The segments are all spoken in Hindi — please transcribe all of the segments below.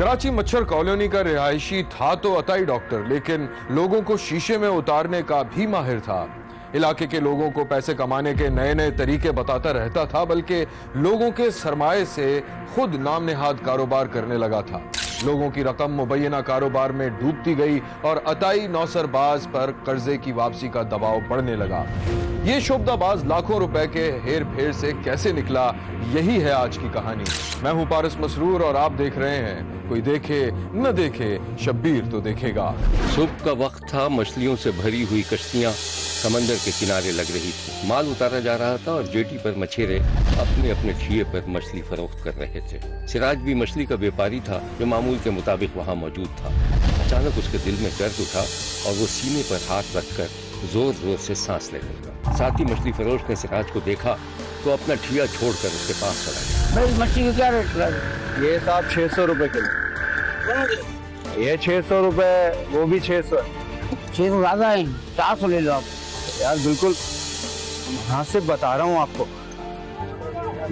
कराची मच्छर कॉलोनी का रिहायशी था तो अताई डॉक्टर, लेकिन लोगों को शीशे में उतारने का भी माहिर था। इलाके के लोगों को पैसे कमाने के नए नए तरीके बताता रहता था, बल्कि लोगों के सरमाए से खुद नाम नेहाद कारोबार करने लगा था। लोगों की रकम मुबैना कारोबार में डूबती गई और अताई नौसरबाज पर कर्जे की वापसी का दबाव बढ़ने लगा। ये शोबदाबाज लाखों रुपए के हेर फेर से कैसे निकला, यही है आज की कहानी। मैं हूं पारिस मसरूर और आप देख रहे हैं कोई देखे न देखे, शब्बीर तो देखेगा। सुबह का वक्त था। मछलियों से भरी हुई कश्तियां समंदर के किनारे लग रही थी। माल उतारा जा रहा था और जेटी पर मछेरे अपने अपने ठिये पर मछली फरोख्त कर रहे थे। सिराज भी मछली का व्यापारी था जो मामूल के मुताबिक वहाँ मौजूद था। अचानक उसके दिल में दर्द उठा और वो सीने पर हाथ रखकर जोर जोर से सांस लेने लगा। साथ ही मछली फरोश ने सिराज को देखा तो अपना ठिया छोड़कर उसके पास चला गया। भाई मछली की क्या रेट लगा? ये साहब 600 रुपए किलो। ये 600 रुपए, वो भी 600। 600 ज्यादा है, 400 ले लो आप। यार बिल्कुल हाँ से बता रहा हूँ आपको।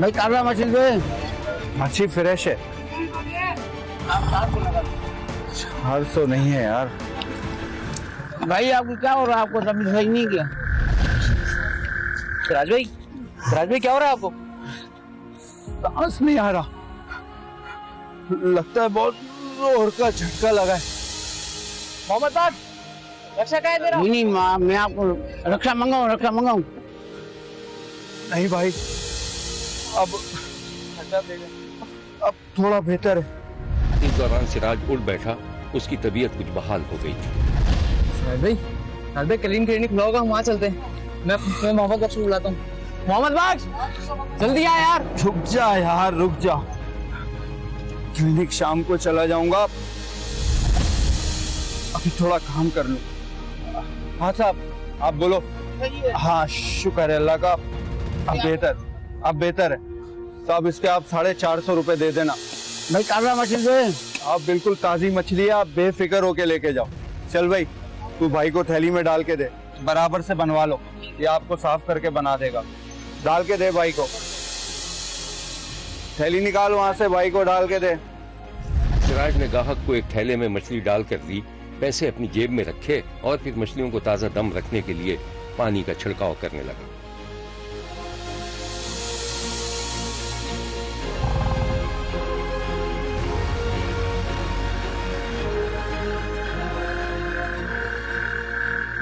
भाई ताजा मछली दो। मच्छी फ्रेश है। 400 नहीं है यार। भाई आपको क्या हो रहा है? आपको तबीयत सही नहीं क्या? सिराज भाई क्या हो रहा है आपको? सांस नहीं आ रहा, लगता है बहुत जोर का झटका लगा है। मोहम्मद बाग, रक्षा का है तेरा? नहीं, मैं आपको रक्षा मंगाऊं। नहीं भाई, अब थोड़ा बेहतर है। इस दौरान सिराज उठ बैठा। उसकी तबीयत कुछ बहाल हो गई थी। सिराज भाई क्लिनिक खुला होगा, वहाँ चलते हैं। मैं मोहम्मद बाग से बुलाता हूँ। मोहम्मद बाग जल्दी आ यार। रुक जा यार, रुक जा। क्लिनिक शाम को चला जाऊंगा, अभी थोड़ा काम कर लूं। हाँ साहब, आप बोलो। हाँ शुक्र है अल्लाह का, अब बेहतर है साहब। इसके आप 450 रुपए दे देना। भाई ताजा मछली दो। आप बिल्कुल ताजी मछली है, आप बेफिक्र होके लेके जाओ। चल भाई, तू भाई को थैली में डाल के दे, बराबर से बनवा लो, ये आपको साफ करके बना देगा। डाल के दे भाई को, थैली निकाल वहां से, भाई को डाल के दे। सिराज ने गाहक को एक थैले में मछली डालकर दी, पैसे अपनी जेब में रखे और फिर मछलियों को ताजा दम रखने के लिए पानी का छिड़काव करने लगा।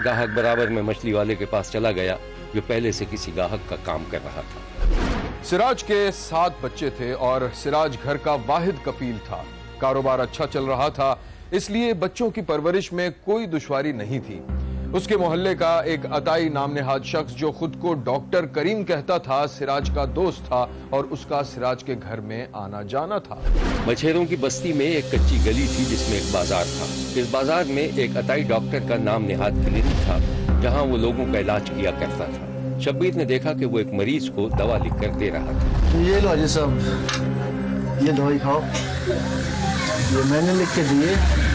गाहक बराबर में मछली वाले के पास चला गया जो पहले से किसी गाहक का काम कर रहा था। सिराज के 7 बच्चे थे और सिराज घर का वाहिद कफील था। कारोबार अच्छा चल रहा था, इसलिए बच्चों की परवरिश में कोई दुश्वारी नहीं थी। उसके मोहल्ले का एक अताई नाम नेहाद शख्स जो खुद को डॉक्टर करीम कहता था, सिराज का दोस्त था और उसका सिराज के घर में आना जाना था। मछेरों की बस्ती में एक कच्ची गली थी जिसमें एक बाजार था। इस बाजार में एक अताई डॉक्टर का नाम नेहाद क्लिनिक था, जहां वो लोगों का इलाज किया करता था। शब्बीर ने देखा कि वो एक मरीज को दवा लिख कर दे रहा था। ये लो हाजी साहब, ये दवाई खाओ, ये मैंने लिख के दिए,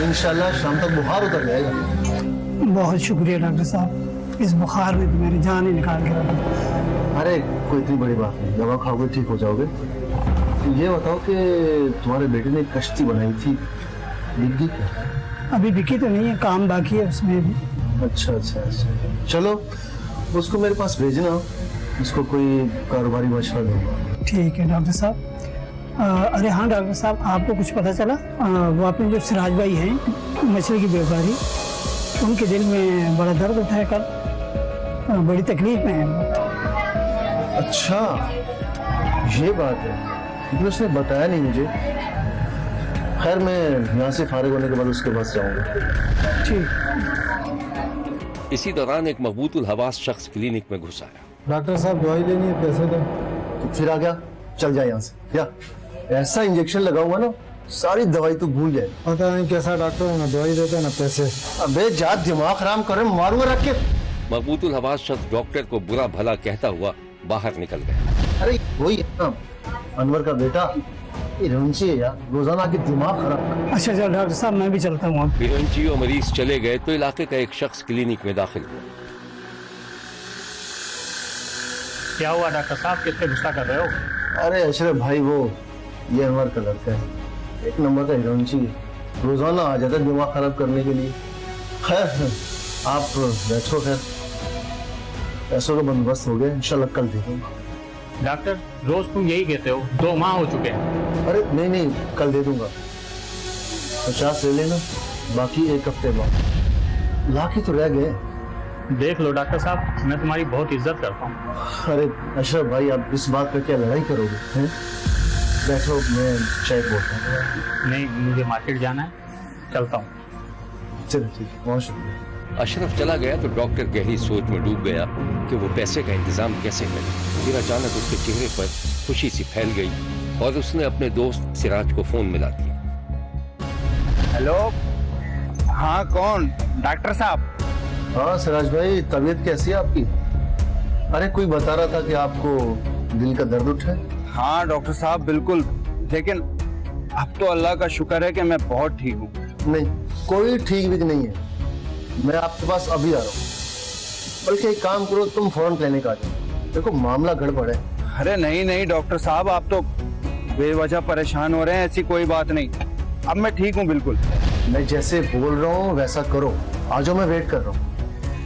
इंशाल्लाह शाम तक बुखार उतर जाएगा। बहुत शुक्रिया डॉक्टर साहब, इस बुखार में तो मेरी जान ही निकाल के रख दी। अरे कोई इतनी बड़ी बात नहीं, दवा खाओगे ठीक हो जाओगे। तो ये बताओ कि तुम्हारे बेटे ने एक कश्ती बनाई थी, बिक गई क्या? अभी बिकी तो नहीं है, काम बाकी है उसमें भी। अच्छा, चलो उसको मेरे पास भेजना, उसको कोई कारोबारी मशवरा दूंगा। ठीक है डॉक्टर साहब। अरे हाँ डॉक्टर साहब, आपको कुछ पता चला? वो अपने जो सिराज भाई हैं मछली की व्यापारी, उनके दिल में बड़ा दर्द उठा है, कल बड़ी तकलीफ में है। अच्छा ये बात है, लेकिन उसने बताया नहीं मुझे। खैर मैं यहाँ से फारिग होने के बाद उसके पास जाऊंगा। ठीक। इसी दौरान एक मकबूतुल हवास शख्स क्लिनिक में घुस आया। डॉक्टर साहब दवाई लेनी है, पैसे दो। तो फिर आ गया, चल जाए यहाँ से। क्या ऐसा इंजेक्शन लगाऊंगा ना, सारी दवाई तो भूल जाए। पता नहीं कैसा डॉक्टर है, ना दवाई देता ना पैसे। अबे जा, दिमाग खराब करे, मारूंगा रख के। मकबूतुल हवास शख्स डॉक्टर को बुरा भला कहता हुआ बाहर निकल गया। अरे वही है ना, अनवर का बेटा, ये रंची है यार, रोजाना के दिमाग खराब। अच्छा चल डॉक्टर साहब, मैं भी चलता हूँ। बिरंची और मरीज चले गए तो इलाके का एक शख्स क्लिनिक में दाखिल हुआ। क्या हुआ डॉक्टर साहब, किस पे गुस्सा कर रहे हो? अरे अशरफ भाई, वो ये अनवर का लड़का है, एक नंबर का हीरोइन चाहिए, रोजाना आ जाता है दिमाग खराब करने के लिए। खैर आप बैठो, खैर पैसों का बंदोबस्त हो गया, इंशाल्लाह कल देंगे। डॉक्टर रोज तुम यही कहते हो, 2 माह हो चुके हैं। अरे नहीं नहीं, कल दे दूंगा। 50 ले लेना, बाकी 1 हफ्ते बाद। लाख ही तो रह गए। देख लो डॉक्टर साहब, मैं तुम्हारी बहुत इज्जत करता हूँ। अरे अशरफ भाई, आप इस बात पर क्या लड़ाई करोगे हैं? बैठो, मैं चाय बोलता हूँ। नहीं, मुझे मार्केट जाना है, चलता हूँ। चलो ठीक है, बहुत शुक्रिया। अशरफ चला गया तो डॉक्टर गहरी सोच में डूब गया कि वो पैसे का इंतजाम कैसे करे। फिर अचानक उसके चेहरे पर खुशी सी फैल गई और उसने अपने दोस्त सिराज को फोन मिला दिया। हेलो, हाँ कौन? डॉक्टर साहब? हाँ सिराज भाई, तबीयत कैसी है आपकी? अरे कोई बता रहा था कि आपको दिल का दर्द उठा है। हाँ डॉक्टर साहब बिल्कुल, लेकिन अब तो अल्लाह का शुक्र है कि मैं बहुत ठीक हूँ। नहीं, कोई ठीक भी नहीं है। मैं आपके पास अभी आ रहा हूँ, बल्कि एक काम करो, तुम फौरन क्लिनिक आ जाओ। देखो मामला गड़बड़ है। अरे नहीं नहीं डॉक्टर साहब, आप तो बेवजह परेशान हो रहे हैं, ऐसी कोई बात नहीं। अब मैं ठीक हूँ बिल्कुल। मैं जैसे बोल रहा हूँ वैसा करो, आ जाओ, मैं वेट कर रहा हूँ।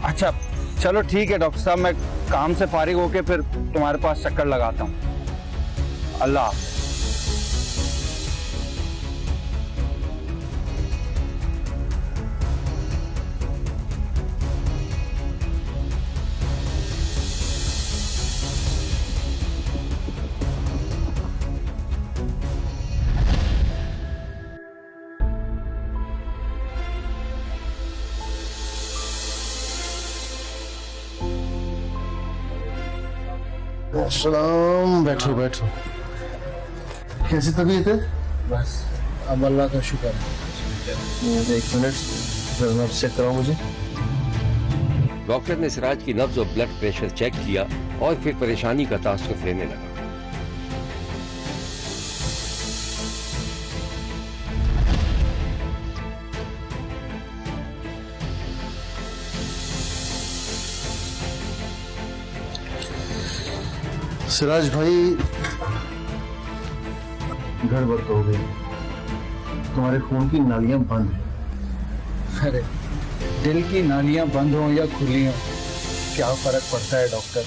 अच्छा चलो ठीक है डॉक्टर साहब, मैं काम से फारिग होके फिर तुम्हारे पास चक्कर लगाता हूँ। अल्लाह हाफ़िज़। सलाम, बैठो बैठो। कैसी तबीयत है? बस अब अल्लाह का शुक्र है। 1 मिनट, जरा चेक कराओ मुझे। डॉक्टर ने सिराज की नब्ज और ब्लड प्रेशर चेक किया और फिर परेशानी का तासुर लेने लगा। सिराज भाई, गड़बड़ तो हो गई, तुम्हारे खून की नालियां बंद हैं। अरे दिल की नालियां बंद हो या खुली हो, क्या फर्क पड़ता है डॉक्टर?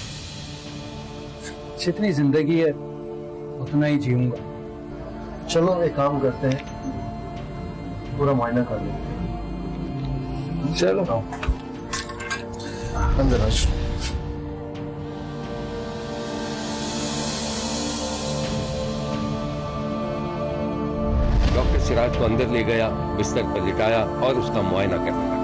जितनी जिंदगी है उतना ही जीऊंगा। चलो एक काम करते हैं, पूरा मायना कर लेते हैं। चलो अंदर आ जाओ। डॉक्टर सिराज को अंदर ले गया, बिस्तर पर लिटाया और उसका मुआयना करने लगा।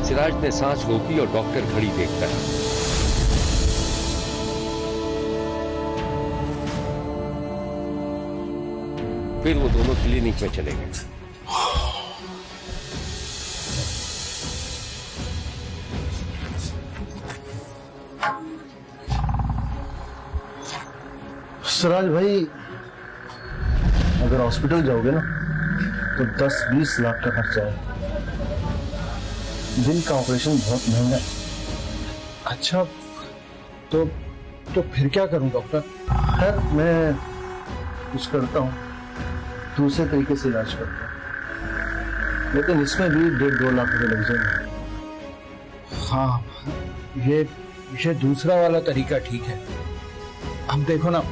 सिराज ने सांस रोकी और डॉक्टर घड़ी देखता है। फिर वो दोनों क्लिनिक में चले गए। सिराज भाई, अगर हॉस्पिटल जाओगे ना तो 10-20 लाख का खर्चा है। दिल का ऑपरेशन बहुत महंगा है। अच्छा तो फिर क्या करूं डॉक्टर? खैर मैं कुछ करता हूँ, दूसरे तरीके से इलाज करता हूँ, लेकिन इसमें भी 1.5-2 लाख रुपए लग जाएंगे। हाँ, ये दूसरा वाला तरीका ठीक है। अब देखो ना,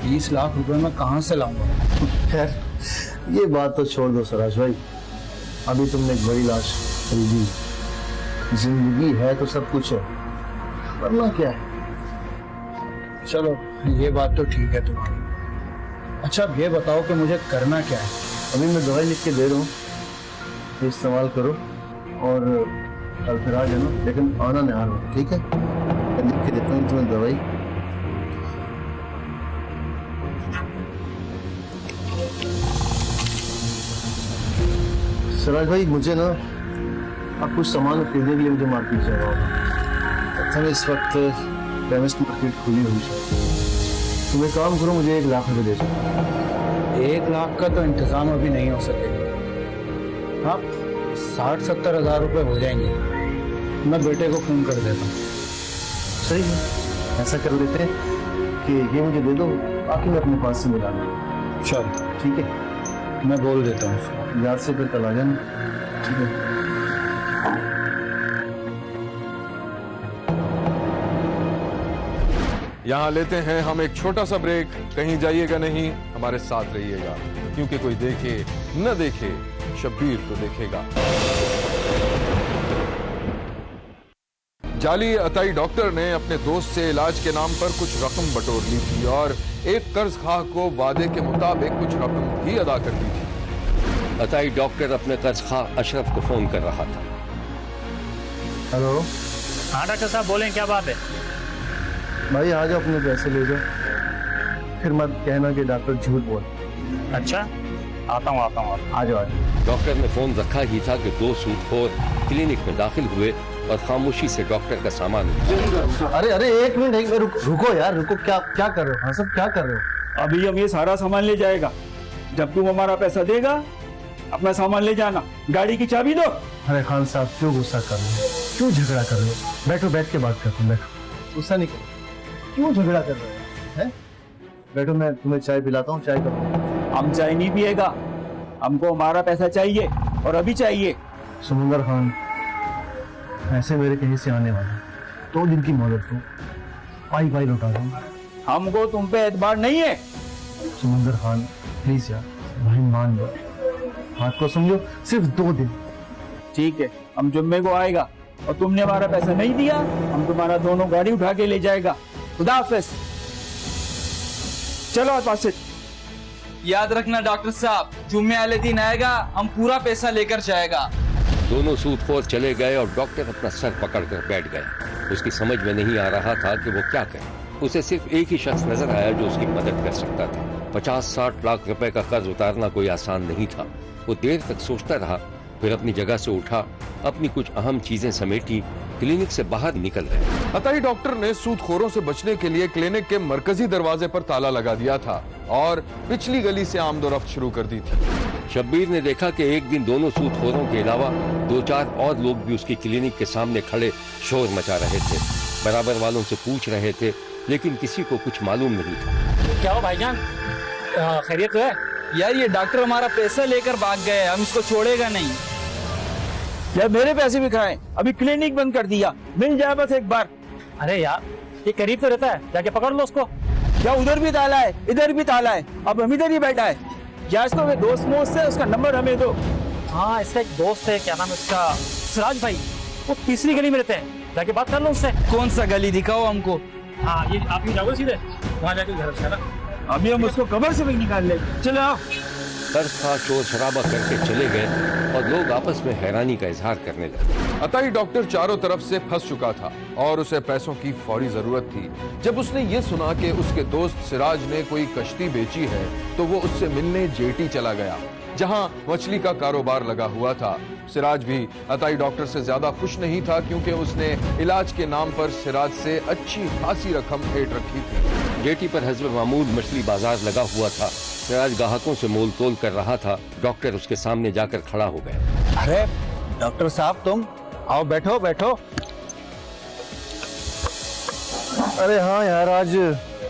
20 लाख रुपए मैं कहाँ से लाऊंगा? खैर ये बात तो छोड़ दो सिराज भाई, अभी तुमने एक बड़ी लाश खरीदी, जिंदगी है तो सब कुछ है, वरना क्या है। चलो ये बात तो ठीक है तुम्हारी। अच्छा अब ये बताओ कि मुझे करना क्या है? अभी मैं दवाई लिख के दे रहा हूँ, इस्तेमाल करो और कल फिर आ जाना, लेकिन आना नहीं आ रहा, ठीक है? मैं लिख के देता हूँ तुम्हें दवाई। सिराज भाई, मुझे ना आप कुछ सामान खरीदने के लिए मुझे मार्केट जाना होगा। अच्छा, इस वक्त केमिस्ट मार्केट खुली हुई है। तुम एक काम करो, मुझे 1 लाख रुपए दे दो। 1 लाख का तो इंतजाम अभी नहीं हो सकेगा। हाँ, 60-70 हज़ार रुपए हो जाएंगे। मैं बेटे को फोन कर देता हूँ। सही है, ऐसा कर लेते हैं कि ये मुझे दे दो, बाकी मैं अपने पास से मिला लूँ। चल ठीक है, मैं बोल देता हूँ उसको। याद से फिर कल आ जाना। ठीक है। यहाँ लेते हैं हम एक छोटा सा ब्रेक। कहीं जाइएगा नहीं, हमारे साथ रहिएगा, क्योंकि कोई देखे न देखे, शब्बीर तो देखेगा। जाली अताई डॉक्टर ने अपने दोस्त से इलाज के नाम पर कुछ रकम बटोर ली थी और एक कर्जखाह को वादे के मुताबिक कुछ रकम भी अदा कर दी थी। अताई डॉक्टर अपने कर्जखाह अशरफ को फोन कर रहा था। हेलो हाँ डॉक्टर साहब बोलें, क्या बात है? भाई, आ जाओ, अपने पैसे ले जाओ, फिर मत कहना कि डॉक्टर झूठ बोल। अच्छा, आता हूँ। आ जाओ। डॉक्टर ने फोन रखा ही था कि 2 सूदखोर क्लिनिक में दाखिल हुए और खामोशी से डॉक्टर का सामान उठाया। अरे एक मिनट, रुको यार, रुको। क्या कर रहे हो? हाँ, सब क्या कर रहे हो? अभी हम ये सारा सामान ले जाएगा। जब तुम हमारा पैसा देगा, अपना सामान ले जाना। गाड़ी की चाबी दो। अरे खान साहब, क्यों गुस्सा कर रहे हो? क्यों झगड़ा कर रहे हो? बैठो, बैठ के बात करते हैं। बैठो, गुस्सा नहीं करो। क्यों झगड़ा कर रहे हो? हैं? बैठो, मैं तुम्हें चाय पिलाता हूँ। चाय करो। हम चाय नहीं पिएगा, हमको हमारा पैसा चाहिए और अभी चाहिए। समुंदर खान, पैसे मेरे कहीं से आने वाले, 2 दिन की मोहलत दो, पाई लौटा दूंगा। हमको तुम पे एतबार नहीं है। समुंदर खान प्लीज यार, भाई मान लो, बात को समझो, सिर्फ 2 दिन। ठीक है, हम जुम्मे को आएगा और तुमने हमारा पैसा नहीं दिया, हम तुम्हारा दोनों गाड़ी उठा के ले जाएगा। खुदा हाफिज। चलो पास से। याद रखना डॉक्टर साहब, जुम्मे वाले दिन आएगा, हम पूरा पैसा लेकर जाएगा। दोनों सूदखोर चले गए और डॉक्टर अपना सर पकड़कर बैठ गया। उसकी समझ में नहीं आ रहा था कि वो क्या करे। उसे सिर्फ एक ही शख्स नजर आया जो उसकी मदद कर सकता था। 50-60 लाख रुपए का कर्ज उतारना कोई आसान नहीं था। वो देर तक सोचता रहा, फिर अपनी जगह से उठा, अपनी कुछ अहम चीजें समेटी, क्लिनिक से बाहर निकल गया। अताई डॉक्टर ने सूदखोरों से बचने के लिए क्लिनिक के मरकजी दरवाजे पर ताला लगा दिया था और पिछली गली से आमदोरफ्त शुरू कर दी थी। शब्बीर ने देखा कि एक दिन दोनों सूदखोरों के अलावा 2-4 और लोग भी उसकी क्लिनिक के सामने खड़े शोर मचा रहे थे। बराबर वालों से पूछ रहे थे, लेकिन किसी को कुछ मालूम नहीं था। क्या हो भाईजान, खैरियत तो है? यार ये डॉक्टर हमारा पैसा लेकर भाग गए, हम इसको छोड़ेगा नहीं। यार मेरे पैसे भी खाए, अभी क्लिनिक बंद कर दिया। मिल जाए बस एक बार। अरे यार, ये करीब तो रहता है, जाके पकड़ लो उसको। क्या उधर भी ताला है, इधर भी ताला है, अब हम इधर ही बैठा है। या इसको मैं दोस्त मोस्त से उसका नंबर हमें दो। हाँ, इसका एक दोस्त है, क्या नाम है उसका, सिराज भाई, वो तीसरी गली में रहते हैं, जाके बात कर लो उससे। कौन सा गली दिखाओ हमको। हाँ, ये आप ही जाओगे सीधे, वहाँ जाके घर से ना। अभी हम उसको कब्र से भी निकाल लेंगे। चलो आओ। कर्जखाह शोर शराबा करके चले गए और लोग आपस में हैरानी का इजहार करने लगे। अताई डॉक्टर चारों तरफ से फंस चुका था और उसे पैसों की फौरी जरूरत थी। जब उसने ये सुना कि उसके दोस्त सिराज ने कोई कश्ती बेची है, तो वो उससे मिलने जेटी चला गया, जहां मछली का कारोबार लगा हुआ था। सिराज भी अताई डॉक्टर से ज्यादा खुश नहीं था, क्योंकि उसने इलाज के नाम पर सिराज से अच्छी खासी रकम हेठ रखी थी। जेटी पर हज़रत महमूद मछली बाजार लगा हुआ था। सिराज ग्राहकों से मोल तोल कर रहा था। डॉक्टर उसके सामने जाकर खड़ा हो गया। अरे डॉक्टर साहब, तुम आओ, बैठो बैठो। अरे हाँ यार, आज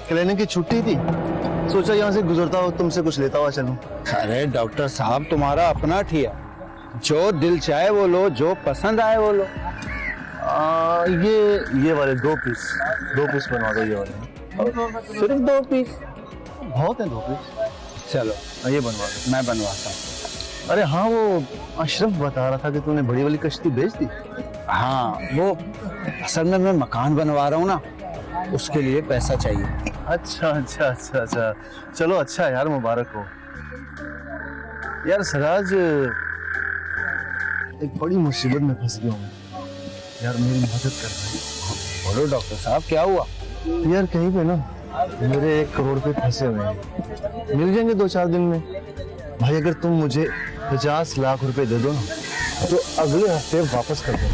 क्लिनिक की छुट्टी थी, सोचा यहाँ से गुजरता हो, तुमसे कुछ लेता हुआ चलूं। अरे डॉक्टर साहब, तुम्हारा अपना ठिया, जो दिल चाहे वो लो, जो पसंद आए वो लो। ये वाले 2 पीस बनवा दो। ये वाले सिर्फ 2 पीस? बहुत है 2 पीस। चलो ये बनवा दो। मैं बनवाता हूँ। अरे हाँ, वो अशरफ बता रहा था कि तूने बड़ी वाली कश्ती बेच दी। हाँ, वो असल में मैं मकान बनवा रहा हूँ ना, उसके लिए पैसा चाहिए। अच्छा, चलो अच्छा यार, मुबारक हो यार। सिराज, एक बड़ी मुसीबत में फंस गया हूँ यार, मेरी मदद कर भाई। बोलो डॉक्टर साहब, क्या हुआ? यार कहीं पे ना मेरे 1 करोड़ रुपए फंसे हुए हैं, मिल जाएंगे 2-4 दिन में भाई। अगर तुम मुझे 50 लाख रुपए दे दो ना, तो अगले हफ्ते वापस कर दो।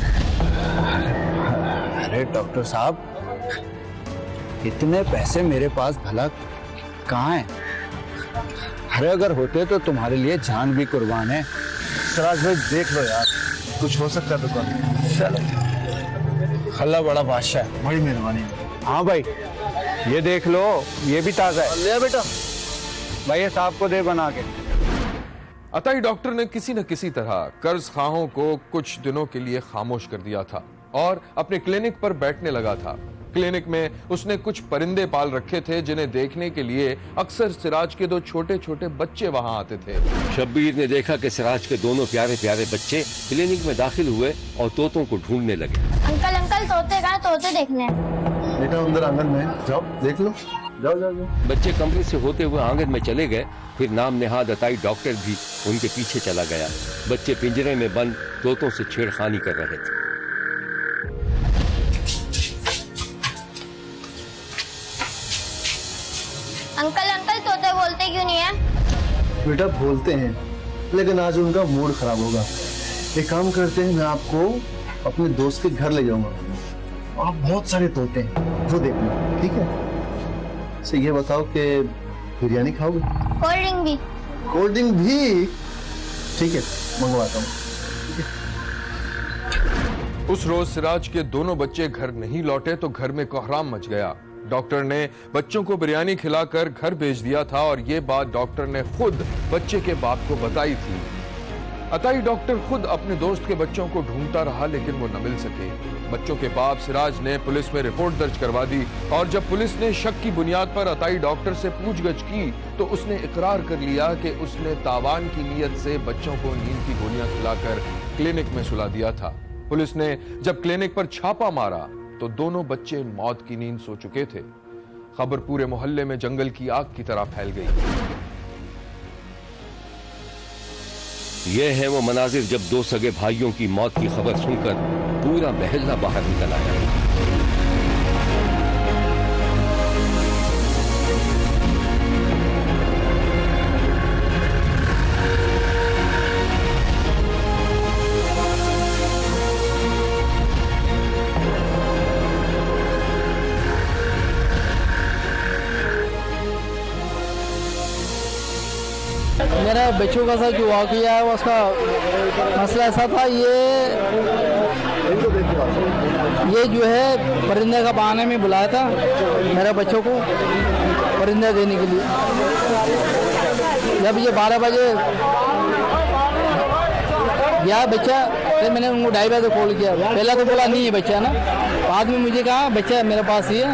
अरे डॉक्टर साहब, इतने पैसे मेरे पास भला कहाँ हैं? अरे अगर होते तो तुम्हारे लिए जान भी कुर्बान है। सिराज भाई देख लो यार, कुछ हो सकता है दुकान में। चलो, अल्लाह बड़ा बादशाह है, बड़ी मेहरबानी है। हाँ भाई, ये देख लो, ये भी ताजा है। ले बेटा भाई, ये साहब को दे बना के। अताई डॉक्टर ने किसी न किसी तरह कर्ज खाहों को कुछ दिनों के लिए खामोश कर दिया था और अपने क्लिनिक पर बैठने लगा था। क्लिनिक में उसने कुछ परिंदे पाल रखे थे जिन्हें देखने के लिए अक्सर सिराज के दो छोटे छोटे बच्चे वहां आते थे। शब्बीर ने देखा कि सिराज के दोनों प्यारे प्यारे बच्चे क्लिनिक में दाखिल हुए और तोतों को ढूंढने लगे। अंकल अंकल तोते कहाँ? तोते देखने। बेटा अंदर आंगन में जाओ, देख लो, जाओ जाओ जाओ। बच्चे कमरे से होते हुए आंगन में चले गए। फिर नाम नेहाद अताई डॉक्टर भी उनके पीछे चला गया। बच्चे पिंजरे में बंद तोतों से छेड़खानी कर रहे थे। अंकल अंकल तोते बोलते क्यों नहीं है? बेटा बोलते हैं, लेकिन आज उनका मूड खराब होगा। एक काम करते हैं, मैं आपको अपने दोस्त के घर ले जाऊंगा। वहाँ बहुत सारे तोते हैं, वो देखना, ठीक है? तो ये बताओ कि बिरयानी खाओगे? कोल्ड ड्रिंक भी। कोल्ड ड्रिंक भी? ठीक है, मंगवाता हूँ। उस रोज सिराज के दोनों बच्चे घर नहीं लौटे तो घर में कोहराम मच गया। डॉक्टर ने बच्चों को बिरयानी खिलाकर घर भेज दिया था और ये बात डॉक्टर ने खुद बच्चे के बाप को बताई थी। अताई डॉक्टर खुद अपने दोस्त के बच्चों को ढूंढता रहा लेकिन वो न मिल सके। बच्चों के बाप सिराज ने पुलिस में रिपोर्ट दर्ज करवा दी और जब पुलिस ने शक की बुनियाद पर अताई डॉक्टर से पूछगछ की तो उसने इकरार कर लिया कि उसने तावान की नीयत से बच्चों को नींद की गोलियां खिलाकर क्लिनिक में सुला दिया था। पुलिस ने जब क्लिनिक पर छापा मारा तो दोनों बच्चे मौत की नींद सो चुके थे। खबर पूरे मोहल्ले में जंगल की आग की तरह फैल गई। ये है वो मनाजिर जब दो सगे भाइयों की मौत की खबर सुनकर पूरा महल्ला बाहर निकल आया। मेरा बच्चों का साथ जो वाक़या है उसका मसला ऐसा था, ये जो है परिंदे का बहाने में बुलाया था मेरे बच्चों को परिंदे देने के लिए। जब ये 12 बजे गया बच्चा, फिर मैंने उनको 2:30 बजे कॉल किया। पहला तो बोला नहीं है बच्चा ना, बाद में मुझे कहा बच्चा मेरे पास ही है,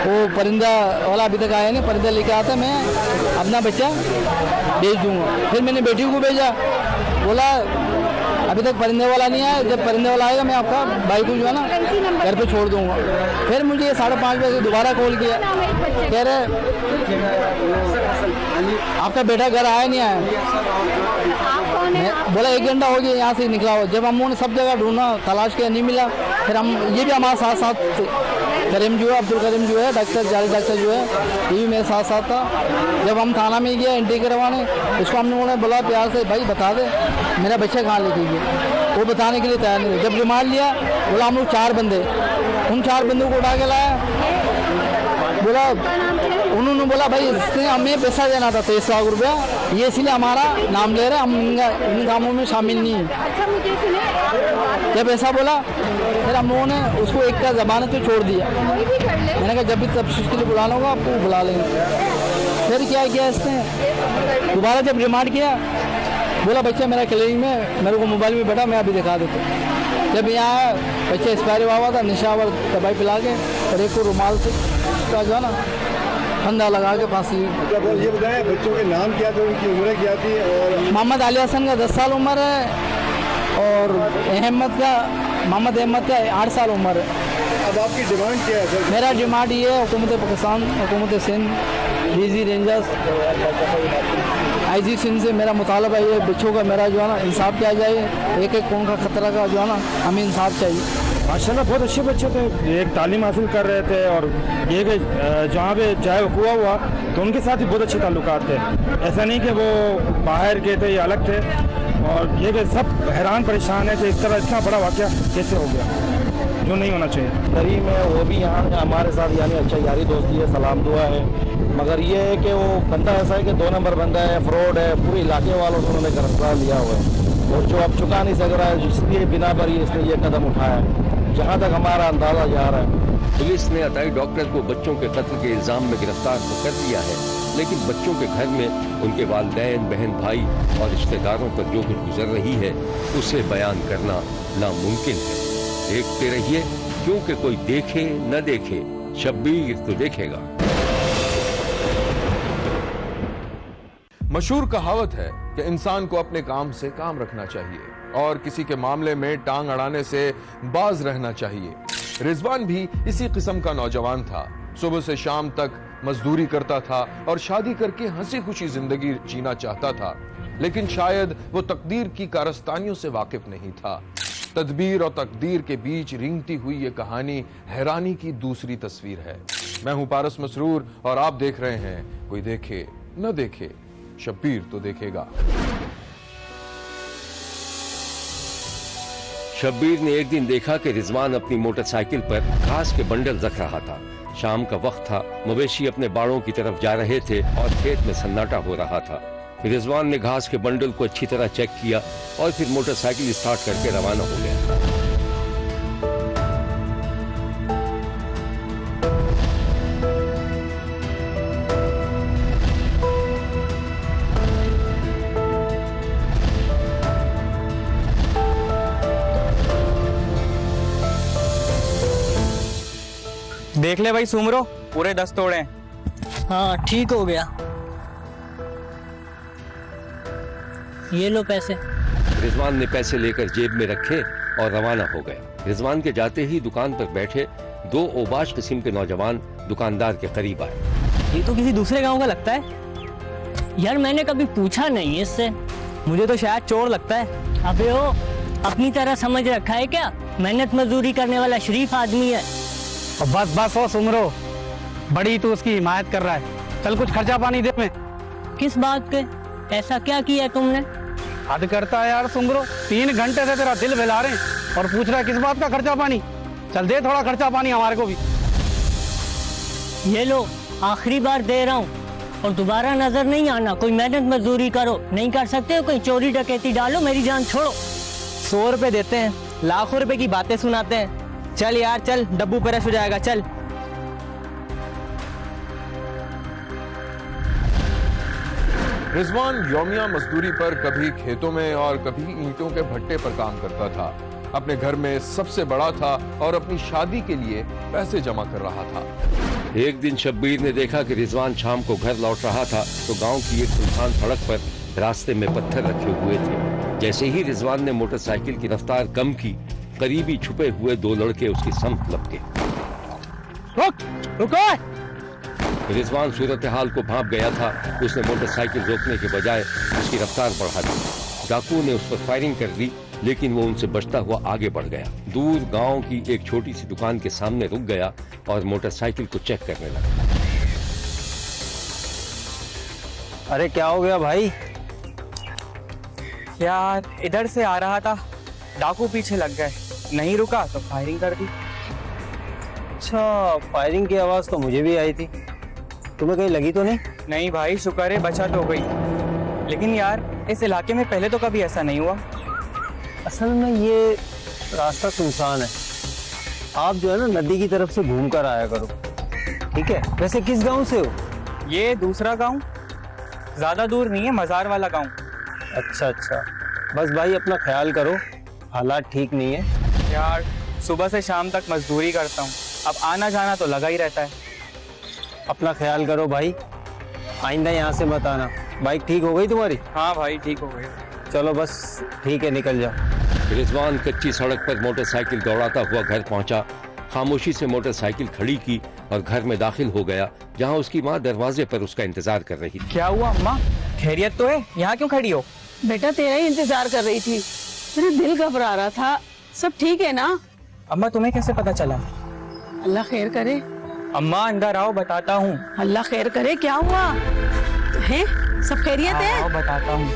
वो परिंदा वाला अभी तक आया नहीं, परिंदा लेके आता मैं अपना बच्चा भेज दूंगा। फिर मैंने बेटी को भेजा, बोला अभी तक परिंदे वाला नहीं आया, जब परिंदे वाला आएगा मैं आपका भाई को जो है ना घर पे छोड़ दूंगा। फिर मुझे 5:30 बजे दोबारा कॉल किया, कह रहे आपका बेटा घर आया नहीं आया। बोला 1 घंटा हो गया यहाँ से निकला हो। जब हम उन्होंने सब जगह ढूंढा, तलाश किया, नहीं मिला। फिर हम ये भी हमारे साथ साथ थे, करीम जो है, अब्दुल करीम जो है, डॉक्टर जावेद डॉक्टर जो है, ये भी मेरे साथ साथ था। जब हम थाना में गए एंट्री करवाने, उसको हमने बोला प्यार से भाई बता दे मेरा बच्चा कहाँ लेके गया, वो बताने के लिए तैयार नहीं थे। जब रिमांड लिया, बोला हम लोग 4 बंदे, उन 4 बंदों को उठा के लाया। बोला उन्होंने बोला भाई इसने हमें पैसा देना था 23 लाख रुपया, ये इसलिए हमारा नाम ले रहे, हम इन कामों में शामिल नहीं हैं। जब ऐसा बोला फिर हम लोगों ने उसको एक का जमानत पे छोड़ दिया। मैंने कहा जब भी तफ्तीश के लिए बुलाना होगा आपको बुला लेंगे। फिर क्या किया इसने, दोबारा जब रिमांड किया, बोला बच्चा मेरा क्लिनिक में, मेरे को मोबाइल में बैठा, मैं अभी दिखा देता हूँ। जब यहाँ बच्चा एक्सपायरी हुआ था, निशावर दवाई पिला के और एक को रुमाल से जो है ना फंदा लगा के फांसी। ये बताएं बच्चों के नाम क्या थे, उनकी उम्र क्या थी? और मोहम्मद अली हसन का 10 साल उम्र है और मोहम्मद अहमद का 8 साल उम्र है। अब आपकी डिमांड क्या है सर? मेरा डिमांड ये है, हुकूमत पाकिस्तान, हुकूमत Sindh, DG rangers, IG Sindh से मेरा मुतालबा ये बच्चों का मेरा जो है ना इंसाफ किया जाए। एक खून का खतरा का जो है ना हमें इंसाफ चाहिए। माशाल्लाह बहुत अच्छे बच्चे थे, एक तालीम हासिल कर रहे थे और ये कि जहाँ पे चाहे हुआ तो उनके साथ ही बहुत अच्छे ताल्लुकात थे। ऐसा नहीं कि वो बाहर के थे या अलग थे, और ये कि सब हैरान परेशान है कि इस तरह इतना बड़ा वाक़या कैसे हो गया, जो नहीं होना चाहिए। करीम है वो भी यहाँ हमारे साथ, यानी अच्छा यारी दोस्ती है, सलाम दुआ है। मगर ये है कि वो बंदा ऐसा है कि 2 नंबर बंदा है, फ्रॉड है, पूरे इलाके वालों को उन्होंने गिरफ्तार लिया हुआ है और जो अब चुका नहीं सक रहा है, इसलिए बिना पर ही इसने ये कदम उठाया है, जहाँ तक हमारा अंदाजा जा रहा है। पुलिस ने अताई डॉक्टर को बच्चों के कत्ल के इल्जाम में गिरफ्तार तो कर लिया है, लेकिन बच्चों के घर में उनके वालिदैन, बहन, भाई और रिश्तेदारों पर जो कुछ गुजर रही है उसे बयान करना नामुमकिन है। देखते रहिए, क्योंकि कोई देखे न देखे, शब्बीर तो देखेगा। मशहूर कहावत है कि इंसान को अपने काम से काम रखना चाहिए और किसी के मामले में टांग अड़ाने से बाज रहना चाहिए। रिजवान भी इसी किस्म का नौजवान था। सुबह से शाम तक मजदूरी करता था और शादी करके हंसी खुशी जिंदगी जीना चाहता था, लेकिन शायद वो तकदीर की कारस्तानियों से वाकिफ नहीं था। तदबीर और तकदीर के बीच रिंगती हुई ये कहानी हैरानी की दूसरी तस्वीर है। मैं हूं पारस मसरूर और आप देख रहे हैं कोई देखे न देखे, शब्बीर तो देखेगा। शब्बीर ने एक दिन देखा कि रिजवान अपनी मोटरसाइकिल पर घास के बंडल रख रहा था। शाम का वक्त था, मवेशी अपने बाड़ों की तरफ जा रहे थे और खेत में सन्नाटा हो रहा था। रिजवान ने घास के बंडल को अच्छी तरह चेक किया और फिर मोटरसाइकिल स्टार्ट करके रवाना हो गया। देख ले भाई सुमरो, पूरे 10 तोड़े हैं। हाँ ठीक हो गया, ये लो पैसे। रिजवान ने पैसे लेकर जेब में रखे और रवाना हो गए। रिजवान के जाते ही दुकान पर बैठे 2 ओबाश किस्म के नौजवान दुकानदार के करीब आए। ये तो किसी दूसरे गांव का लगता है यार, मैंने कभी पूछा नहीं है इससे। मुझे तो शायद चोर लगता है। अबे ओ, अपनी तरह समझ रखा है क्या? मेहनत मजदूरी करने वाला शरीफ आदमी है। बस बस हो सुमरो, बड़ी तो उसकी हिमायत कर रहा है। चल कुछ खर्चा पानी दे में। किस बात के? ऐसा क्या किया तुमने? हद करता है यार सुमरो, 3 घंटे से तेरा दिल बहला रहे हैं और पूछ रहा है किस बात का खर्चा पानी। चल दे थोड़ा खर्चा पानी हमारे को भी। ये लो, आखिरी बार दे रहा हूँ और दोबारा नजर नहीं आना। कोई मेहनत मजदूरी करो, नहीं कर सकते हो कोई चोरी डकैती डालो, मेरी जान छोड़ो। 100 रुपए देते हैं, लाखों रुपए की बातें सुनाते हैं। चल यार चल, डब्बू पे रश हो जाएगा, चल। रिजवान यौमिया मजदूरी पर कभी खेतों में और कभी ईंटों के भट्टे पर काम करता था। अपने घर में सबसे बड़ा था और अपनी शादी के लिए पैसे जमा कर रहा था। एक दिन शब्बीर ने देखा कि रिजवान शाम को घर लौट रहा था तो गांव की एक सुनसान सड़क पर रास्ते में पत्थर रखे हुए थे। जैसे ही रिजवान ने मोटरसाइकिल की रफ्तार कम की, करीबी छुपे हुए 2 लड़के उसकी समत लपके। रुको! रिजवान सूरत हाल को भांप गया था। उसने मोटरसाइकिल रोकने के बजाय उसकी रफ्तार बढ़ा दी। डाकू ने उस पर फायरिंग कर दी, लेकिन वो उनसे बचता हुआ आगे बढ़ गया। दूर गांव की एक छोटी सी दुकान के सामने रुक गया और मोटरसाइकिल को चेक करने लगा। अरे क्या हो गया भाई? यार इधर से आ रहा था, डाकू पीछे लग गए, नहीं रुका तो फायरिंग कर दी। अच्छा, फायरिंग की आवाज तो मुझे भी आई थी। तुम्हें कहीं लगी तो नहीं? नहीं भाई, शुक्र है बचा तो गई। लेकिन यार इस इलाके में पहले तो कभी ऐसा नहीं हुआ। असल में ये रास्ता सुनसान है। आप जो है ना नदी की तरफ से घूम कर आया करो, ठीक है? वैसे किस गांव से हो? ये दूसरा गांव, ज्यादा दूर नहीं है, मजार वाला गांव। अच्छा अच्छा, बस भाई अपना ख्याल करो, हालात ठीक नहीं है। यार सुबह से शाम तक मजदूरी करता हूँ, अब आना जाना तो लगा ही रहता है। अपना ख्याल करो भाई, आइंदा यहाँ से मत आना। बाइक ठीक हो गई तुम्हारी? हाँ भाई ठीक हो गई। चलो बस ठीक है, निकल जाओ। रिजवान कच्ची सड़क पर मोटरसाइकिल दौड़ाता हुआ घर पहुंचा। खामोशी से मोटरसाइकिल खड़ी की और घर में दाखिल हो गया, जहां उसकी माँ दरवाजे पर उसका इंतजार कर रही थी। क्या हुआ अम्मा, खैरियत तो है? यहाँ क्यों खड़ी हो? बेटा तेरा ही इंतजार कर रही थी, मेरा दिल घबरा रहा था। सब ठीक है ना? अम्मा तुम्हें कैसे पता चला? अल्लाह खैर करे। अम्मा अंदर आओ, बताता हूँ। अल्लाह खैर करे, क्या हुआ है? सब खैरियत है? आओ बताता हूँ।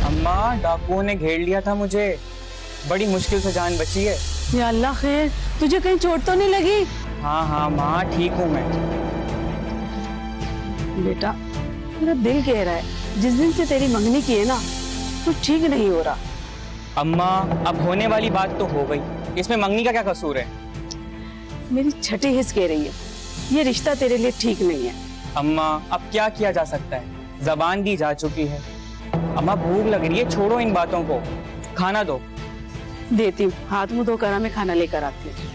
अम्मा डाकुओं ने घेर लिया था मुझे, बड़ी मुश्किल से जान बची है। या अल्लाह खैर, तुझे कहीं चोट तो नहीं लगी? हाँ हाँ माँ, ठीक हूँ मैं। बेटा, मेरा दिल कह रहा है जिस दिन से तेरी मंगनी की है ना, तू ठीक नहीं हो रहा। अम्मा, अब होने वाली बात तो हो गई, इसमें मंगनी का क्या कसूर है? मेरी छठी हिस्स कह रही है ये रिश्ता तेरे लिए ठीक नहीं है। अम्मा, अब क्या किया जा सकता है, जबान दी जा चुकी है। अम्मा भूख लग रही है, छोड़ो इन बातों को, खाना दो। देती हूँ, हाथ मुंह धोकर मैं खाना लेकर आती हूँ।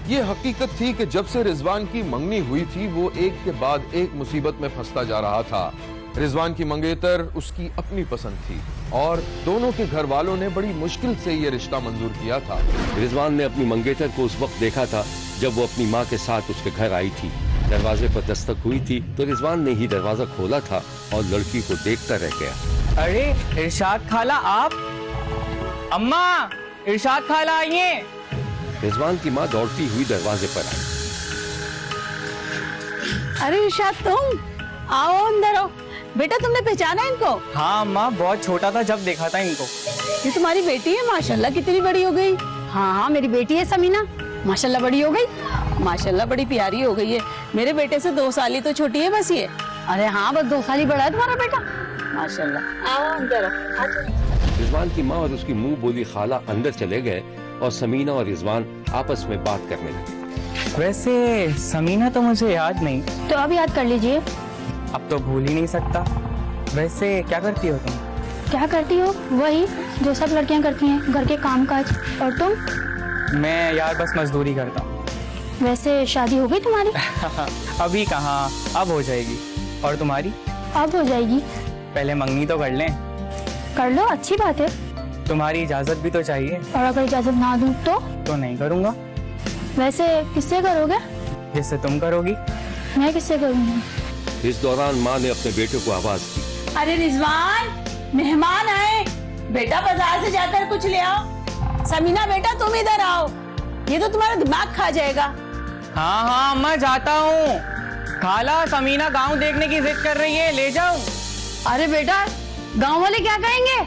ये हकीकत थी कि जब से रिजवान की मंगनी हुई थी वो एक के बाद एक मुसीबत में फंसता जा रहा था। रिजवान की मंगेतर उसकी अपनी पसंद थी और दोनों के घर वालों ने बड़ी मुश्किल से ये रिश्ता मंजूर किया था। रिजवान ने अपनी मंगेतर को उस वक्त देखा था जब वो अपनी माँ के साथ उसके घर आई थी। दरवाजे पर दस्तक हुई थी तो रिजवान ने ही दरवाजा खोला था और लड़की को देखता रह गया। अरे इरशाद खाला, आप? अम्मा, इरशाद खाला आइए। रिजवान की माँ दौड़ती हुई दरवाजे पर आई। अरे इरशाद, तुम आओ, अंदर आओ। बेटा, तुमने पहचाना इनको? हाँ अम्मा, बहुत छोटा था जब देखा था इनको। ये तुम्हारी बेटी है, माशाल्लाह कितनी बड़ी हो गई। हाँ हाँ, मेरी बेटी है समीना, माशाल्लाह बड़ी हो गई, माशाल्लाह बड़ी प्यारी हो गई है। मेरे बेटे से 2 साल ही तो छोटी है बस ये। अरे हाँ, बस 2 साल ही बड़ा है तुम्हारा बेटा, माशाल्लाह। आओ अंदर आओ। रिजवान की माँ और उसकी मुंह बोली खाला अंदर चले गए और समीना और रिजवान आपस में बात करने लगे। वैसे समीना तो मुझे याद नहीं। तो अब याद कर लीजिए। अब तो भूल ही नहीं सकता। वैसे क्या करती हो तुम? क्या करती हो? वही जो सब लड़कियां करती हैं, घर के काम काज। और तुम? मैं यार बस मजदूरी करता हूँ। वैसे शादी हो गई तुम्हारी? अभी कहाँ, अब हो जाएगी। और तुम्हारी? अब हो जाएगी। पहले मंगनी तो कर लें। कर लो, अच्छी बात है। तुम्हारी इजाजत भी तो चाहिए। और अगर इजाजत ना दूं तो नहीं करूँगा। वैसे किससे करोगे? जिससे तुम करोगी। मैं किससे करूँगी? इस दौरान माँ ने अपने बेटे को आवाज दी। अरे रिजवान, मेहमान आए, बेटा बाजार से जाकर कुछ ले आओ। समीना बेटा, तुम इधर आओ, ये तो तुम्हारा दिमाग खा जाएगा। हाँ हाँ अम्मा, जाता हूँ। खाला, समीना गांव देखने की जिद कर रही है, ले जाओ। अरे बेटा, गांव वाले क्या कहेंगे?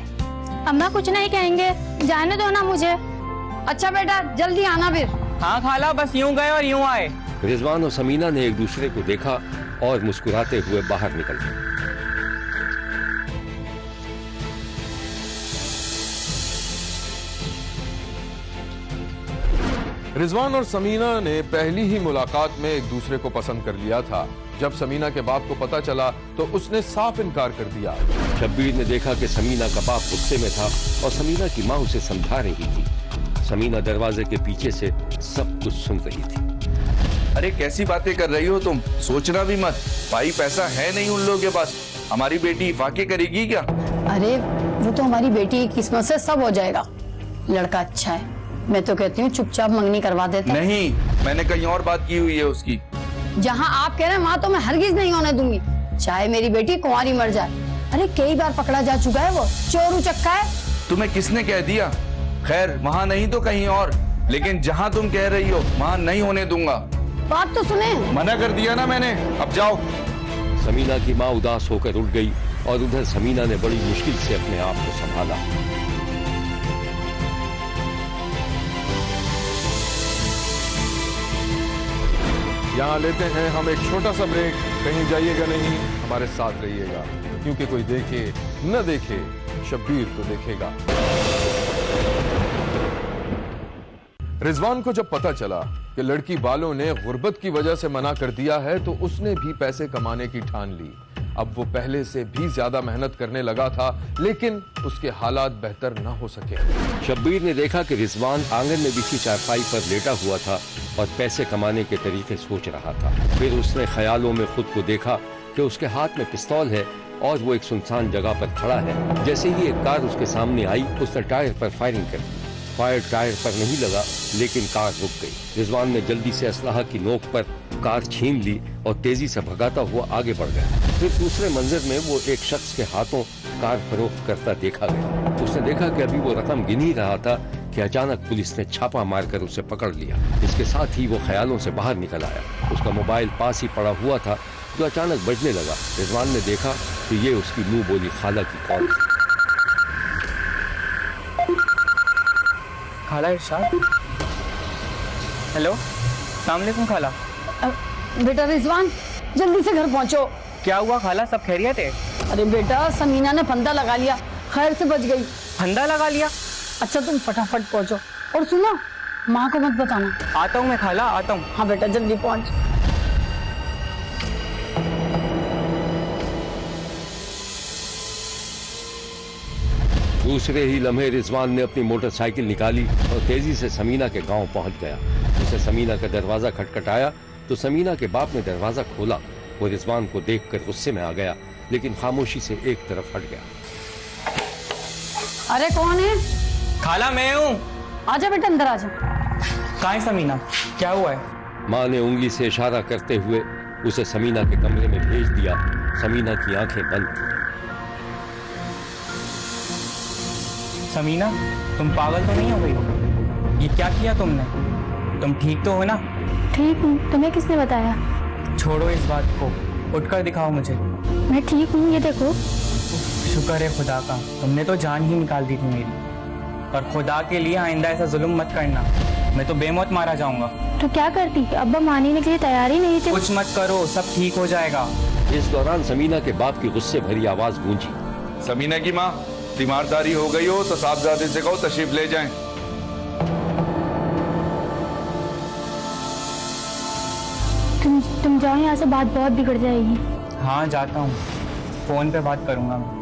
अम्मा कुछ नहीं कहेंगे, जाने दो ना मुझे। अच्छा बेटा, जल्दी आना फिर। हाँ खाला, बस यूं गए और यूं आए। रिजवान और समीना ने एक दूसरे को देखा और मुस्कुराते हुए बाहर निकल गए। रिजवान और समीना ने पहली ही मुलाकात में एक दूसरे को पसंद कर लिया था। जब समीना के बाप को पता चला तो उसने साफ इनकार कर दिया। शब्बीर ने देखा कि समीना का बाप गुस्से में था और समीना की माँ उसे समझा रही थी। समीना दरवाजे के पीछे से सब कुछ सुन रही थी। अरे कैसी बातें कर रही हो तुम? सोचना भी मत, भाई पैसा है नहीं उन लोगों के पास। हमारी बेटी वाकई करेगी क्या? अरे वो तो हमारी बेटी की किस्मत से सब हो जाएगा। लड़का अच्छा है, मैं तो कहती हूँ चुपचाप मंगनी करवा देते। नहीं, मैंने कहीं और बात की हुई है उसकी। जहाँ आप कह रहे हैं वहाँ तो मैं हरगिज नहीं होने दूंगी, चाहे मेरी बेटी कुंवारी मर जाए। अरे कई बार पकड़ा जा चुका है, वो चोर उचक्का है। तुम्हें किसने कह दिया? खैर वहाँ नहीं तो कहीं और, लेकिन जहाँ तुम कह रही हो वहाँ नहीं होने दूंगा। बात तो सुने। मना कर दिया ना मैंने, अब जाओ। समीना की माँ उदास होकर उठ गई और उधर समीना ने बड़ी मुश्किल से अपने आप को संभाला। यहाँ लेते हैं हम एक छोटा सा ब्रेक। कहीं जाइएगा नहीं, हमारे साथ रहिएगा, क्योंकि कोई देखे न देखे, शब्बीर तो देखेगा। रिजवान को जब पता चला कि लड़की वालों ने गुर्बत की वजह से मना कर दिया है तो उसने भी पैसे कमाने की ठान ली। अब वो पहले से भी ज्यादा मेहनत करने लगा था, लेकिन उसके हालात बेहतर न हो सके। शब्बीर ने देखा कि रिजवान आंगन में बिछी चारपाई पर लेटा हुआ था और पैसे कमाने के तरीके सोच रहा था। फिर उसने ख्यालों में खुद को देखा कि उसके हाथ में पिस्तौल है और वो एक सुनसान जगह पर खड़ा है। जैसे ही एक कार उसके सामने आई, उसने टायर पर फायरिंग कर दी। फायर टायर पर नहीं लगा, लेकिन कार रुक गई। रिजवान ने जल्दी से असलाहा की नोक पर कार छीन ली और तेजी से भगाता हुआ आगे बढ़ गया। फिर दूसरे मंजर में वो एक शख्स के हाथों कार फरोख्त करता देखा गया। उसने देखा कि अभी वो रकम गिन ही रहा था कि अचानक पुलिस ने छापा मारकर उसे पकड़ लिया। इसके साथ ही वो ख्यालों से बाहर निकल आया। उसका मोबाइल पास ही पड़ा हुआ था जो अचानक बजने लगा। रिजवान ने देखा कि ये उसकी मुंह बोली खाला की कॉल थी। खाला इरशाद। हेलो, अस्सलाम वालेकुम खाला। बेटा रिजवान, जल्दी से घर पहुंचो। क्या हुआ खाला, सब खैरियत है? अरे बेटा, समीना ने फंदा लगा लिया, खैर से बच गई। फंदा लगा लिया? अच्छा तुम फटाफट पहुंचो, और सुनो माँ को मत बताना। आता हूँ मैं खाला, आता हूँ। हाँ बेटा जल्दी पहुंच। दूसरे ही लम्हे रिजवान ने अपनी मोटरसाइकिल निकाली और तेजी से समीना के गांव पहुंच गया। उसे समीना का दरवाजा खटखटाया तो समीना के बाप ने दरवाजा खोला। वो रिजवान को देखकर गुस्से में आ गया, लेकिन खामोशी से एक तरफ हट गया। अरे कौन है? खाला मैं हूँ। आजा बेटा अंदर आजा। कहाँ है समीना, क्या हुआ है? माँ ने उंगली से इशारा करते हुए उसे समीना के कमरे में भेज दिया। समीना की आंखें बंद थीं। समीना, तुम पागल तो नहीं हो गई? ये क्या किया तुमने? तुम ठीक तो हो ना? ठीक हूँ, तुम्हें किसने बताया? छोड़ो इस बात को, उठकर दिखाओ मुझे। मैं ठीक हूँ, ये देखो। शुक्र है खुदा का, तुमने तो जान ही निकाल दी थी मेरी। पर खुदा के लिए आइंदा ऐसा जुल्म मत करना, मैं तो बेमौत मारा जाऊंगा। तो क्या करती? अब्बा मानने के लिए तैयार ही नहीं थे। कुछ मत करो, सब ठीक हो जाएगा। इस दौरान समीना के बाप की गुस्से भरी आवाज गूंजी। समीना की माँ, तीमारदारी हो गई हो तो साहबजादे से कहो तशरीफ ले जाएं। तुम जाओ, यहाँ से बात बहुत बिगड़ जाएगी। हाँ जाता हूँ, फोन पे बात करूंगा मैं।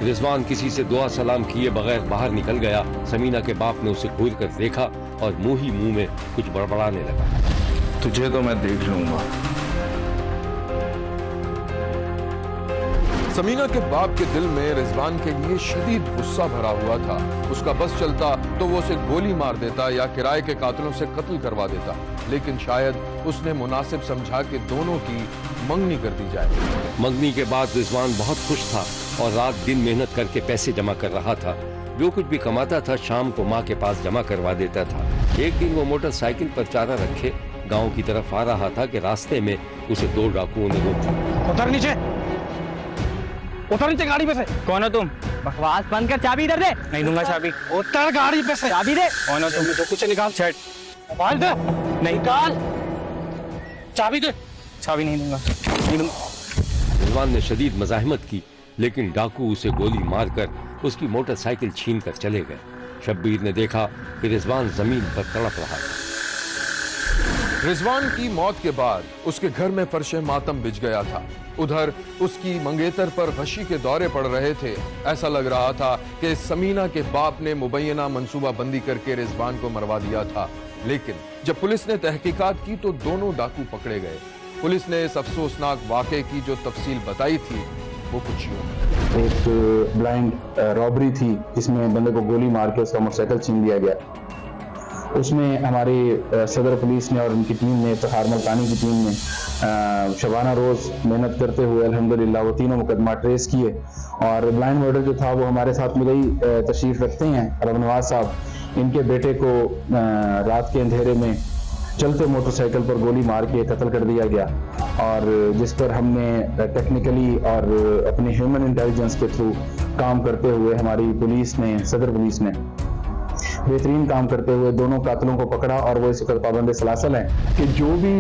रिजवान किसी से दुआ सलाम किए बगैर बाहर निकल गया। समीना के बाप ने उसे घूर कर देखा और मुंह ही मुंह में कुछ बड़बड़ाने लगा। तुझे तो मैं देख लूंगा। समीना के बाप के दिल में रिजवान के लिए शदीद गुस्सा भरा हुआ था। उसका बस चलता तो वो उसे गोली मार देता या किराए के कातिलों से कत्ल करवा देता, लेकिन शायद उसने मुनासिब समझा कि दोनों की मंगनी कर दी जाए। मंगनी के बाद रिजवान बहुत खुश था और रात दिन मेहनत करके पैसे जमा कर रहा था। जो कुछ भी कमाता था शाम को माँ के पास जमा करवा देता था। एक दिन वो मोटरसाइकिल पर चारा रखे गाँव की तरफ आ रहा था कि रास्ते में उसे दो डाकुओं ने रोक दिया। उतर नीचे, उतर नीचे गाड़ी पे से। कौन हो तुम? बकवास बंद कर, चाबी इधर दे। नहीं दूंगा चाबी। उतर गाड़ी पे से, चाबी दे। कौन हो तुम? तो कुछ निकाल, सेट मोबाइल दे। नहीं, निकाल, चाबी दे। चाबी नहीं दूंगा, नहीं दूंगा। रिजवान ने शदीद मज़ाहमत की, लेकिन डाकू उसे गोली मारकर उसकी मोटरसाइकिल छीन कर चले गए। शब्बीर ने देखा कि रिजवान जमीन पर तड़प रहा था। रिजवान की मौत के बाद उसके घर में फर्शे मातम बिछ गया था। उधर उसकी मंगेतर पर गशी के दौरे पड़ रहे थे। ऐसा लग रहा था कि समीना के बाप ने मुबैना मंसूबा बंदी करके रिजवान को मरवा दिया था। लेकिन जब पुलिस ने तहकीकात की तो दोनों डाकू पकड़े गए। पुलिस ने इस अफसोसनाक वाक़े की जो तफसील बताई थी वो कुछ यूं। एक ब्लाइंड रॉबरी थी जिसमें बंदे को गोली मार के उसका मोटरसाइकिल छीन लिया गया। उसमें हमारी सदर पुलिस ने और उनकी टीम ने, इफ्तिखार मलकानी की टीम ने शबाना रोज़ मेहनत करते हुए अल्हम्दुलिल्लाह वो तीनों मुकदमा ट्रेस किए। और ब्लाइंड मर्डर जो था वो हमारे साथ में ही तशरीफ़ रखते हैं रब नवाज साहब। इनके बेटे को रात के अंधेरे में चलते मोटरसाइकिल पर गोली मार के कत्ल कर दिया गया, और जिस पर हमने टेक्निकली और अपने ह्यूमन इंटेलिजेंस के थ्रू काम करते हुए हमारी पुलिस ने, सदर पुलिस ने बेहतरीन काम करते हुए दोनों कातिलों को पकड़ा। और वो इस वक्त पाबंद सलासल हैं कि जो भी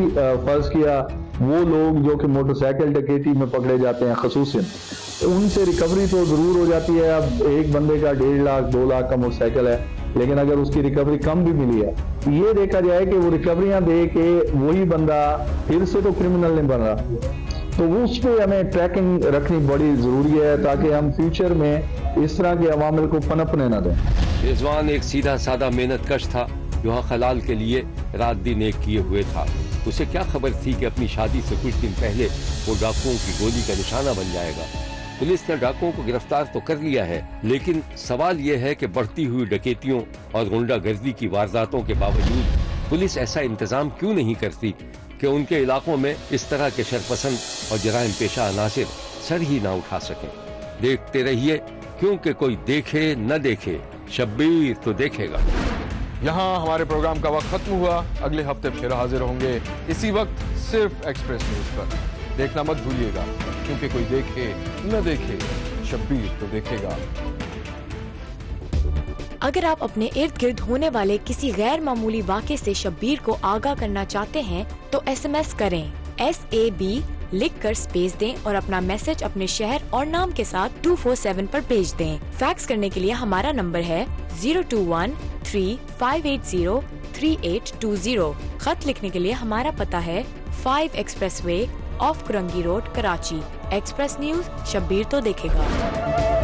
फर्ज किया वो लोग जो कि मोटरसाइकिल डकैती में पकड़े जाते हैं खसूसन, उनसे रिकवरी तो जरूर हो जाती है। अब एक बंदे का 1.5 लाख 2 लाख का मोटरसाइकिल है, लेकिन अगर उसकी रिकवरी कम भी मिली है, ये देखा जाए कि वो रिकवरियां दे के वही बंदा फिर से तो क्रिमिनल नहीं बन रहा। तो उस पर हमें ट्रैकिंग रखनी बड़ी जरूरी है ताकि हम फ्यूचर में इस तरह के अवामिल को पनपने न दें। रिजवान एक सीधा सादा मेहनत कश था जो हक हलाल के लिए रात दिन एक किए हुए था। उसे क्या खबर थी कि अपनी शादी से कुछ दिन पहले वो डाकुओं की गोली का निशाना बन जाएगा। पुलिस ने डाकुओं को गिरफ्तार तो कर लिया है, लेकिन सवाल ये है कि बढ़ती हुई डकैतियों और गुंडागर्दी की वारदातों के बावजूद पुलिस ऐसा इंतजाम क्यों नहीं करती कि उनके इलाकों में इस तरह के शरपसंद और जराइम पेशा अनासिर सर ही ना उठा सके। देखते रहिए, क्योंकि कोई देखे न देखे शब्बीर तो देखेगा। यहाँ हमारे प्रोग्राम का वक्त खत्म हुआ। अगले हफ्ते फिर हाजिर होंगे इसी वक्त सिर्फ एक्सप्रेस न्यूज पर। देखना मत भूलिएगा, क्योंकि कोई देखे न देखे शब्बीर तो देखेगा। अगर आप अपने इर्द गिर्द होने वाले किसी गैर मामूली वाक़े से शब्बीर को आगाह करना चाहते हैं तो SMS करें SAB लिखकर स्पेस दें और अपना मैसेज अपने शहर और नाम के साथ 247 पर भेज दें। फैक्स करने के लिए हमारा नंबर है 02135803820। खत लिखने के लिए हमारा पता है 5 expressway of Korangi road, Karachi. Express news, Shabbir तो देखेगा।